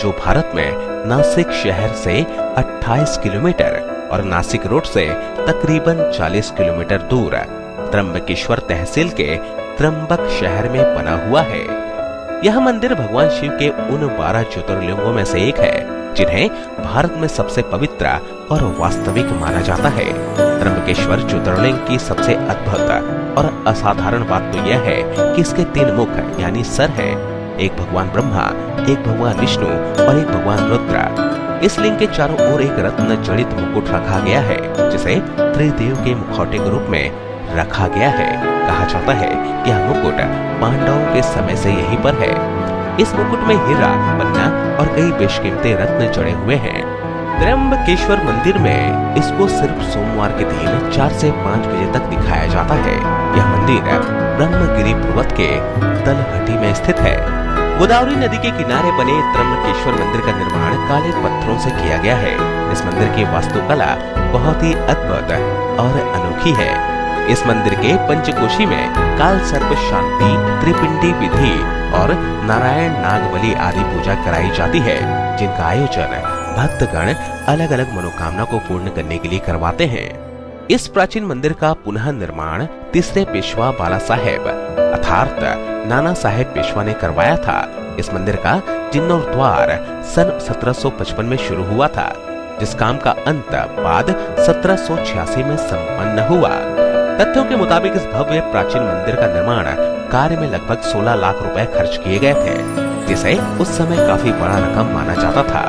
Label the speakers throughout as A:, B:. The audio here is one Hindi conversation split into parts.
A: जो भारत में नासिक शहर से 28 किलोमीटर और नासिक रोड से तकरीबन 40 किलोमीटर दूर त्र्यंबकेश्वर तहसील के त्र्यंबक शहर में बना हुआ है। यह मंदिर भगवान शिव के उन 12 ज्योतिर्लिंगों में से एक है जिन्हें भारत में सबसे पवित्र और वास्तविक माना जाता है। त्र्यंबकेश्वर ज्योतिर्लिंग की सबसे अद्भुत और असाधारण बात तो यह है कि इसके 3 मुख यानी सर है, एक भगवान ब्रह्मा, एक भगवान विष्णु और एक भगवान रुद्र। इस लिंग के चारों ओर एक रत्न जड़ित मुकुट रखा गया है जिसे त्रिदेव के मुखौटे के रूप में रखा गया है। कहा जाता है कि यह मुकुट पांडवों के समय से यहीं पर है। इस मुकुट में हीरा, पन्ना और कई बेशकीमती रत्न जड़े हुए हैं। त्र्यंबकेश्वर मंदिर में इसको सिर्फ सोमवार के दिन 4 से 5 बजे तक दिखाया जाता है। यह मंदिर ब्रह्मगिरी पर्वत के तलहटी में स्थित है। गोदावरी नदी के किनारे बने त्र्यंबकेश्वर मंदिर का निर्माण काले पत्थरों से किया गया है। इस मंदिर की वास्तुकला बहुत ही अद्भुत और अनोखी है। इस मंदिर के पंचकोशी में काल सर्प शांति, त्रिपिंडी विधि और नारायण नागबली आदि पूजा कराई जाती है, जिनका आयोजन भक्तगण अलग अलग मनोकामना को पूर्ण करने के लिए करवाते हैं। इस प्राचीन मंदिर का पुनः निर्माण तीसरे पेशवा बाला साहेब अर्थात नाना साहेब पेशवा ने करवाया था। इस मंदिर का जीर्णोद्धार द्वार सन 1755 में शुरू हुआ था, जिस काम का अंत बाद 1786 में संपन्न हुआ। तथ्यों के मुताबिक इस भव्य प्राचीन मंदिर का निर्माण कार्य में लगभग 16 लाख रुपए खर्च किए गए थे, जिसे उस समय काफी बड़ा रकम माना जाता था।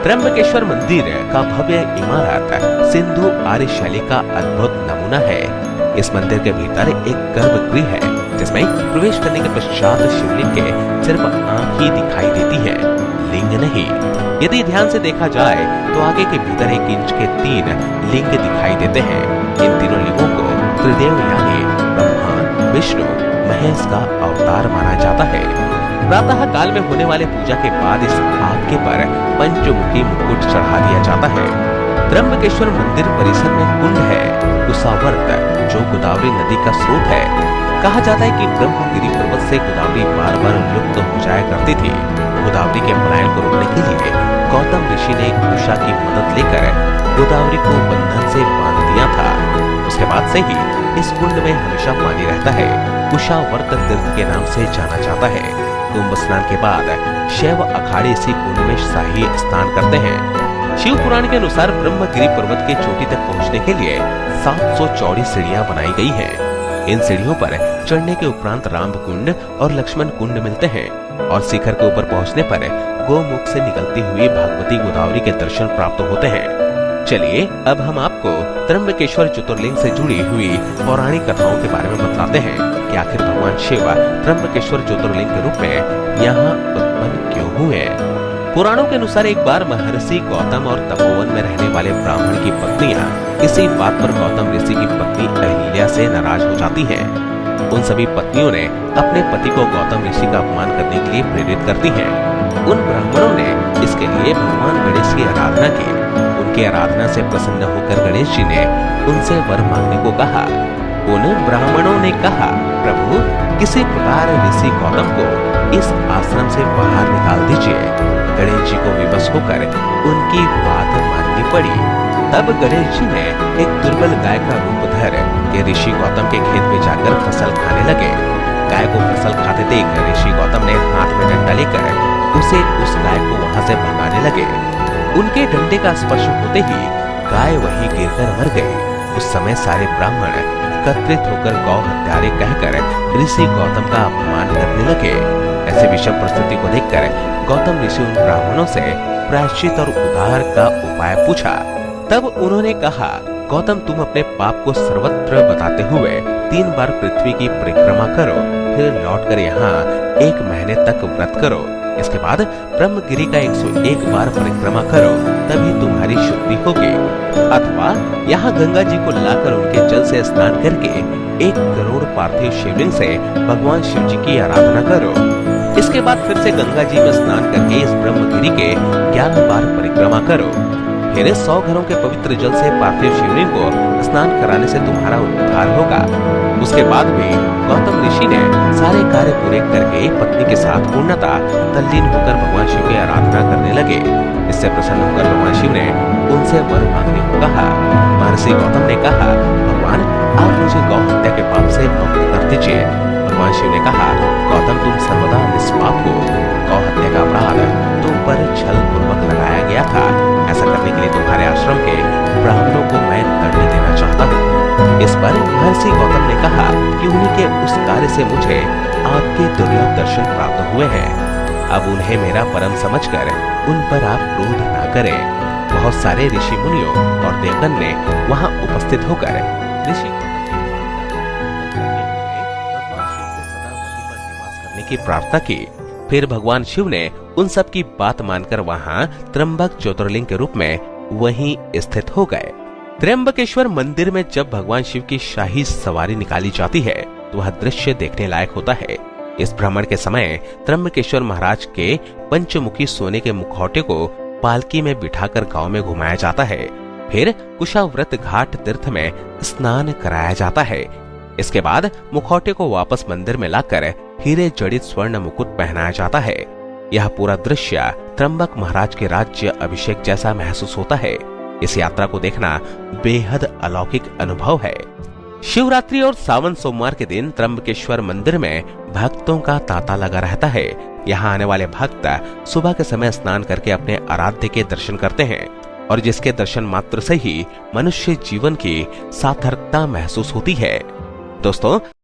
A: त्र्यंबकेश्वर मंदिर का भव्य इमारत सिंधु आर्य शैली का अद्भुत नमूना है। इस मंदिर के भीतर एक गर्भगृह है, जिसमें प्रवेश करने के पश्चात शिवलिंग के सिर्फ आंख ही दिखाई देती है, लिंग नहीं। यदि ध्यान से देखा जाए तो आगे के भीतर 1 इंच के 3 लिंग दिखाई देते हैं। इन तीनों लिंगों को त्रिदेव यानी ब्रह्मा, विष्णु, महेश का अवतार माना जाता है। प्रातः काल में होने वाले पूजा के बाद इस आगे पर पंचमुखी मुकुट चढ़ा दिया जाता है। त्र्यंबकेश्वर मंदिर परिसर में कुंड है, कुशावर्त, जो गोदावरी नदी का स्रोत है। कहा जाता है कि ब्रह्मगिरी पर्वत से गोदावरी बार बार लुप्त हो जाया करती थी। गोदावरी के पलायन को रोकने के लिए गौतम ऋषि ने एक कुशा की मदद लेकर गोदावरी को बंधन से बांध दिया था। उसके बाद से ही इस कुंड में हमेशा पानी रहता है। कुशावर्त तीर्थ के नाम से जाना जाता है। कुंभ स्नान के बाद शैव अखाड़े इसी कुंड में शाही स्नान करते हैं। शिव पुराण के अनुसार ब्रह्मगिरी पर्वत के चोटी तक पहुंचने के लिए 700 चौड़ी सीढ़ियां बनाई गई हैं। इन सीढ़ियों पर चढ़ने के उपरांत राम कुंड और लक्ष्मण कुंड मिलते हैं और शिखर के ऊपर पहुंचने पर गोमुख से निकलती हुई भागवती गोदावरी के दर्शन प्राप्त होते हैं। चलिए अब हम आपको त्र्यंबकेश्वर ज्योतिर्लिंग से जुड़ी हुई पौराणिक कथाओं के बारे में बताते हैं कि आखिर भगवान शिव त्र्यंबकेश्वर ज्योतिर्लिंग के रूप में यहाँ उत्पन्न क्यों हुए। पुराणों के अनुसार एक बार महर्षि गौतम और तपोवन में रहने वाले ब्राह्मण की पत्नियां इसी बात पर गौतम ऋषि की पत्नी अहिल्या से नाराज हो जाती हैं। उन सभी पत्नियों ने अपने पति को गौतम ऋषि का अपमान करने के लिए प्रेरित करती हैं। उन ब्राह्मणों ने इसके लिए भगवान गणेश की आराधना की। उनकी आराधना से प्रसन्न होकर गणेश जी ने उनसे वर मांगने को कहा। उन ब्राह्मणों ने कहा, प्रभु किसी प्रकार ऋषि गौतम को इस आश्रम से बाहर निकाल दीजिए। गणेश जी को विवश होकर उनकी बात माननी पड़ी। तब गणेश जी ने एक दुर्बल गाय का रूप धर के ऋषि गौतम के खेत में जाकर फसल खाने लगे। गाय को फसल खाते देख ऋषि गौतम ने हाथ में डंडा लेकर उस गाय को वहां से भगाने लगे। उनके डंडे का स्पर्श होते ही गाय वहीं गिरकर मर गई। उस समय सारे ब्राह्मण एकत्रित होकर गौ हत्यारे कहकर ऋषि गौतम का अपमान करने लगे। ऐसे विषम परिस्थिति को देखकर गौतम ऋषि उन ब्राह्मणों से प्रायश्चित और उद्धार का उपाय पूछा। तब उन्होंने कहा, गौतम तुम अपने पाप को सर्वत्र बताते हुए 3 बार पृथ्वी की परिक्रमा करो, फिर लौटकर यहाँ 1 महीने तक व्रत करो। इसके बाद ब्रह्मगिरी का 101 बार परिक्रमा करो, तभी तुम्हारी शुद्धि होगी। अथवा यहाँ गंगा जी को लाकर उनके जल से स्नान करके 1 करोड़ पार्थिव शिवलिंग से भगवान शिव जी की आराधना करो। इसके बाद फिर से गंगा जी में स्नान करके इस ब्रह्मगिरी के 11 बार परिक्रमा करो। फिर 100 घरों के पवित्र जल से पार्थिव शिवलिंग को स्नान कराने से तुम्हारा उद्धार होगा। उसके बाद भी गौतम ऋषि ने सारे कार्य पूरे करके पत्नी के साथ पूर्णतः तल्लीन होकर भगवान शिव की आराधना करने लगे। से प्रसन्न होकर भगवान शिव ने उनसे वर मांगने को कहा। महर्षि गौतम ने कहा, भगवान आप मुझे गौ हत्या के पाप से मुक्त कर दीजिए। भगवान शिव ने कहा, गौतम तुम सर्वदा निष्पाप हो। गौ हत्या का अपराध तुम पर छल पूर्वक लगाया गया था। ऐसा करने के लिए तुम्हारे आश्रम के ब्राह्मणों को मैं दंड देना चाहता हूँ। इस पर महर्षि गौतम ने कहा कि उन्हीं के उस कार्य से मुझे आपके दुर्लभ दर्शन प्राप्त हुए हैं। अब उन्हें मेरा परम समझकर उन पर आप क्रोध न करें। बहुत सारे ऋषि मुनियों और देवगण ने वहां उपस्थित होकर ऋषि करने की प्रार्थना की। फिर भगवान शिव ने उन सब की बात मानकर वहां त्र्यंबक ज्योतिर्लिंग के रूप में वहीं स्थित हो गए। त्र्यंबकेश्वर मंदिर में जब भगवान शिव की शाही सवारी निकाली जाती है तो वह दृश्य देखने लायक होता है। इस भ्रमण के समय त्र्यंबकेश्वर महाराज के पंचमुखी सोने के मुखौटे को पालकी में बिठाकर गांव में घुमाया जाता है। फिर कुशाव्रत घाट तीर्थ में स्नान कराया जाता है। इसके बाद मुखौटे को वापस मंदिर में लाकर हीरे जड़ित स्वर्ण मुकुट पहनाया जाता है। यह पूरा दृश्य त्र्यंबक महाराज के राज्य अभिषेक जैसा महसूस होता है। इस यात्रा को देखना बेहद अलौकिक अनुभव है। शिवरात्रि और सावन सोमवार के दिन त्र्यंबकेश्वर मंदिर में भक्तों का तांता लगा रहता है। यहाँ आने वाले भक्त सुबह के समय स्नान करके अपने आराध्य के दर्शन करते हैं और जिसके दर्शन मात्र से ही मनुष्य जीवन की सार्थकता महसूस होती है। दोस्तों,